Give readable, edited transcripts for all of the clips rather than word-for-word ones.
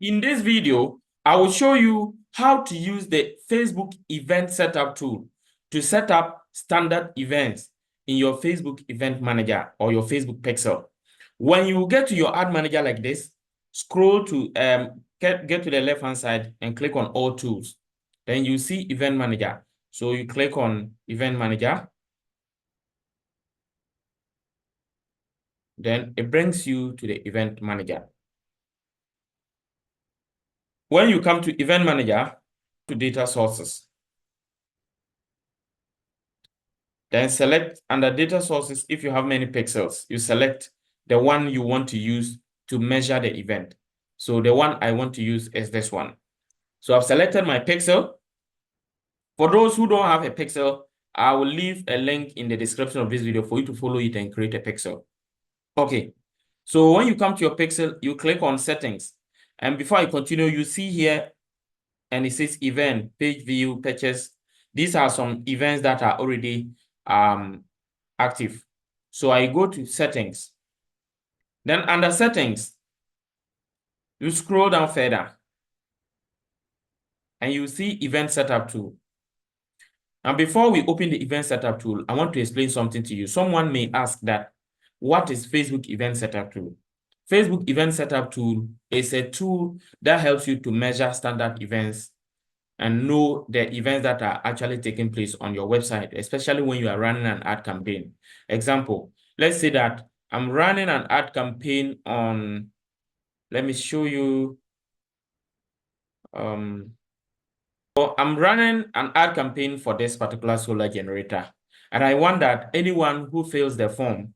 In this video, I will show you how to use the Facebook event setup tool to set up standard events in your Facebook event manager or your Facebook pixel. When you get to your ad manager like this, scroll to get to the left hand side and click on all tools. Then you see event manager. So you click on event manager. Then it brings you to the event manager. When you come to event manager, to data sources. Then select under data sources. If you have many pixels, you select the one you want to use to measure the event. So the one I want to use is this one. So I've selected my pixel. For those who don't have a pixel, I will leave a link in the description of this video for you to follow it and create a pixel. Okay. So when you come to your pixel, you click on settings. And before I continue, you see here, and it says event, page view, purchase. These are some events that are already active. So I go to settings. Then under settings, you scroll down further and you see event setup tool. Now, before we open the event setup tool, I want to explain something to you. Someone may ask that, what is Facebook event setup tool? Facebook event setup tool is a tool that helps you to measure standard events and know the events that are actually taking place on your website, especially when you are running an ad campaign. Example, let's say that I'm running an ad campaign on, let me show you. So I'm running an ad campaign for this particular solar generator. And I want that anyone who fills the form,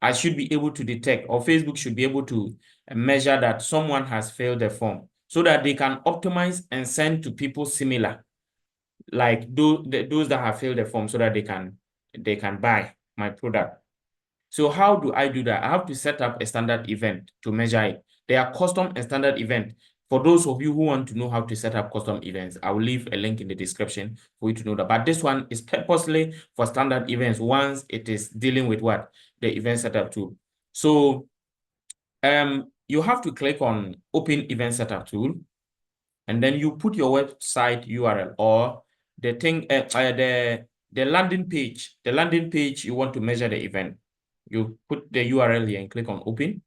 I should be able to detect, or Facebook should be able to measure that someone has filled the form so that they can optimize and send to people similar, like those that have filled the form, so that they can buy my product. So how do I do that? I have to set up a standard event to measure it. There are custom and standard event. For those of you who want to know how to set up custom events, I will leave a link in the description for you to know that. But this one is purposely for standard events once it is dealing with what? The event setup tool. So you have to click on open event setup tool, and then you put your website URL or the thing, the landing page you want to measure the event. You put the URL here and click on open.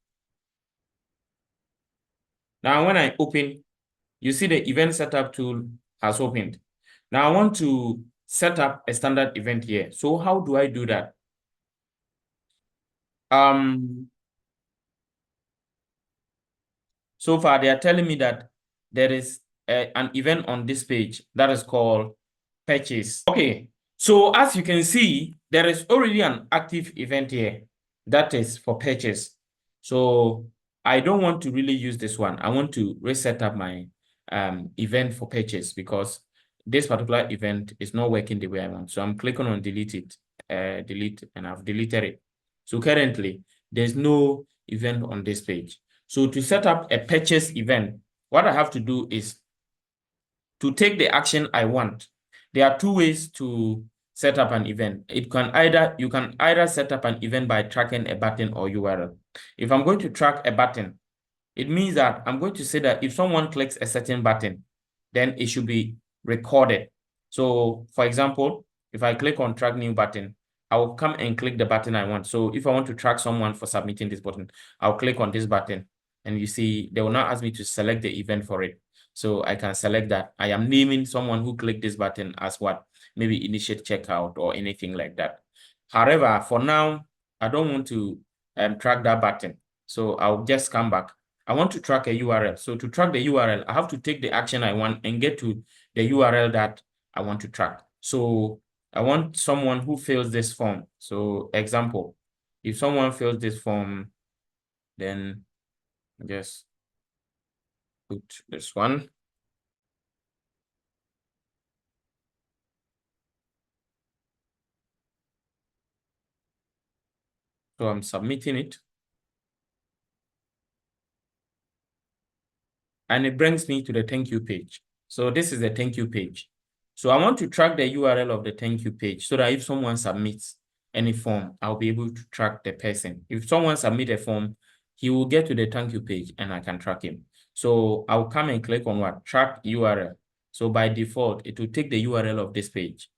Now, when I open, you see the event setup tool has opened. Now, I want to set up a standard event here. So how do I do that? So far, they are telling me that there is an event on this page that is called purchase. Okay, so as you can see, there is already an active event here that is for purchase. So I don't want to really use this one. I want to reset up my event for purchase because this particular event is not working the way I want. So I'm clicking on delete it, delete, and I've deleted it. So currently, there's no event on this page. So to set up a purchase event, what I have to do is to take the action I want. There are two ways to set up an event. You can either set up an event by tracking a button or URL. If I'm going to track a button, it means that I'm going to say that if someone clicks a certain button, then it should be recorded. So for example, if I click on track new button, I will come and click the button I want. So if I want to track someone for submitting this button, I'll click on this button. And you see, they will now ask me to select the event for it. So I can select that. I am naming someone who clicked this button as what? Maybe initiate checkout or anything like that. However, for now, I don't want to track that button. So I'll just come back. I want to track a URL. So to track the URL, I have to take the action I want and get to the URL that I want to track. So I want someone who fills this form. So example, if someone fills this form, then just put this one. So I'm submitting it. And it brings me to the thank you page. So this is the thank you page. So I want to track the URL of the thank you page so that if someone submits any form, I'll be able to track the person. If someone submits a form he will get to the thank you page and I can track him. So I'll come and click on what? Track URL. So by default, it will take the URL of this page.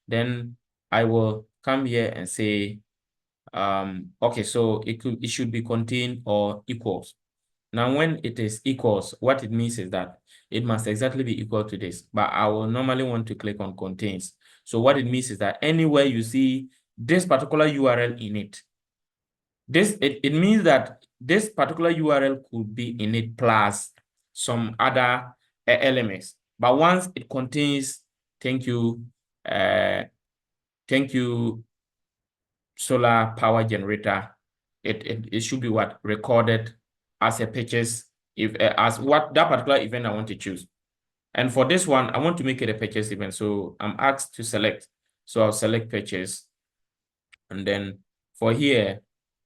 Then I will come here and say, okay, so it should be contain or equals. Now, when it is equals, what it means is that it must exactly be equal to this, but I will normally want to click on contains. So what it means is that anywhere you see this particular URL in it, it means that this particular URL could be in it plus some other elements. But once it contains thank you solar power generator, it should be what recorded as a purchase, if as what that particular event I want to choose. And for this one, I want to make it a purchase event. So I'm asked to select. So I'll select purchase. And then for here,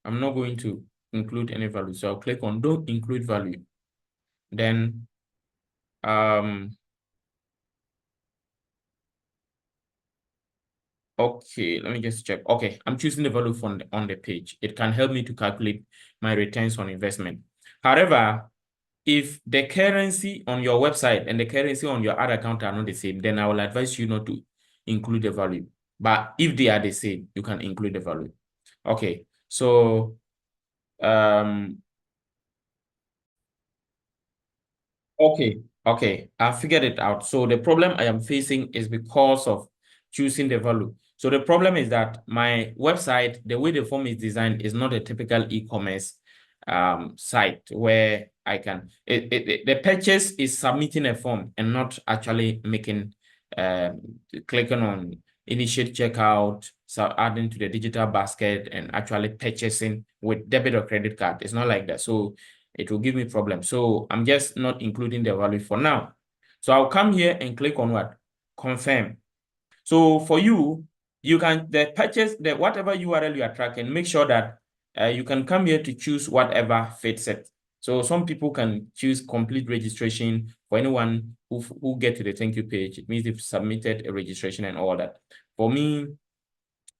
I'm not going to include any value. So I'll click on don't include value. Then okay, let me just check. Okay, I'm choosing the value from on the page. It can help me to calculate my returns on investment. However, if the currency on your website and the currency on your other account are not the same, then I will advise you not to include the value. But if they are the same, you can include the value. Okay, so okay, I figured it out. So the problem I am facing is because of choosing the value. So the problem is that my website, the way the form is designed, is not a typical e-commerce site where I can the purchase is submitting a form and not actually making clicking on initiate checkout, so adding to the digital basket and actually purchasing with debit or credit card. It's not like that. So it will give me problems. So I'm just not including the value for now. So I'll come here and click on what? Confirm. So for you, you can purchase the whatever URL you are tracking, make sure that you can come here to choose whatever fits it. So some people can choose complete registration. For anyone who get to the thank you page, it means they've submitted a registration and all that. For me,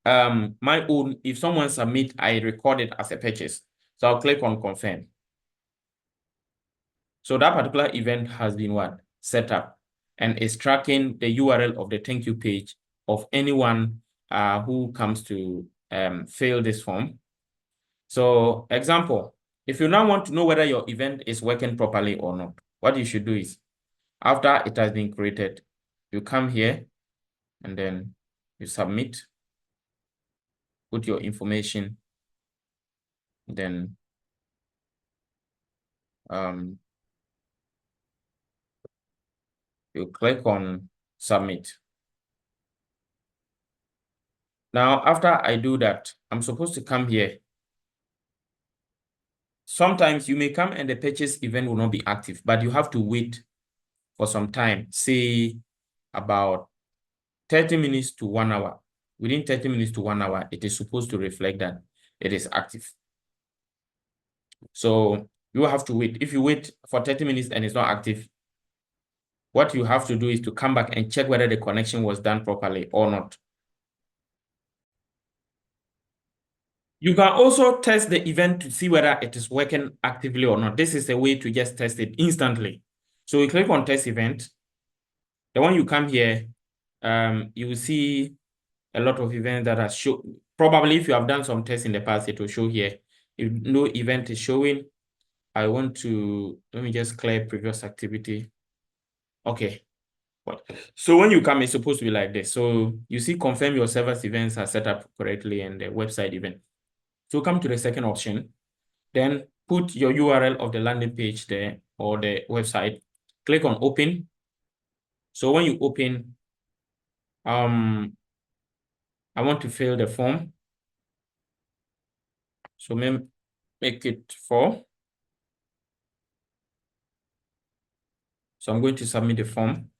my own, if someone submit, I record it as a purchase. So I'll click on confirm. So that particular event has been what? Set up and is tracking the URL of the thank you page of anyone who comes to fill this form. So example, if you now want to know whether your event is working properly or not, what you should do is after it has been created, you come here and then you submit, put your information, then you click on submit. Now, after I do that, I'm supposed to come here. Sometimes you may come and the purchase event will not be active, but you have to wait for some time, say about 30 minutes to 1 hour. Within 30 minutes to 1 hour, it is supposed to reflect that it is active. So you have to wait. If you wait for 30 minutes and it's not active, what you have to do is to come back and check whether the connection was done properly or not. You can also test the event to see whether it is working actively or not. This is a way to just test it instantly. So we click on test event. The one you come here, you will see a lot of events that are show. Probably if you have done some tests in the past, it will show here. If no event is showing, I want to, let me just clear previous activity. Okay. So when you come, it's supposed to be like this. So you see confirm your server's events are set up correctly and the website event. So come to the second option, then put your URL of the landing page there or the website, click on open. So when you open, I want to fill the form. So make it 4. So I'm going to submit the form.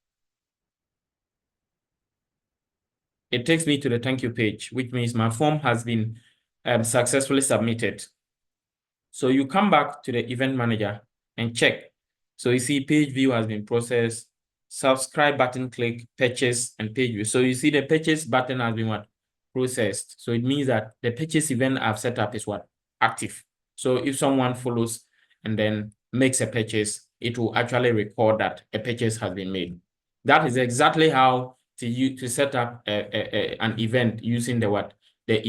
It takes me to the thank you page, which means my form has been successfully submitted. So you come back to the event manager and check. So you see page view has been processed, subscribe button click, purchase, and page view. So you see the purchase button has been what? Processed. So it means that the purchase event I've set up is what? Active. So if someone follows and then makes a purchase, it will actually record that a purchase has been made. That is exactly how to set up an event using the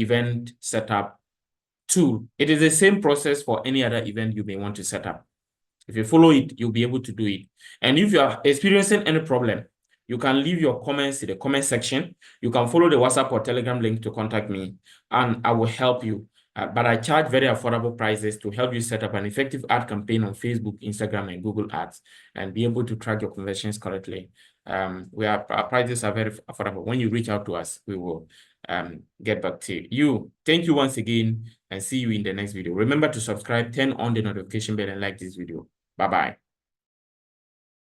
event setup tool. It is the same process for any other event you may want to set up. If you follow it, you'll be able to do it. And if you are experiencing any problem, you can leave your comments in the comment section. You can follow the WhatsApp or Telegram link to contact me, and I will help you. But I charge very affordable prices to help you set up an effective ad campaign on Facebook, Instagram, and Google Ads, and be able to track your conversions correctly. Our prices are very affordable. When you reach out to us, we will get back to you. Thank you once again, and see you in the next video. Remember to subscribe, turn on the notification bell, and like this video. Bye-bye.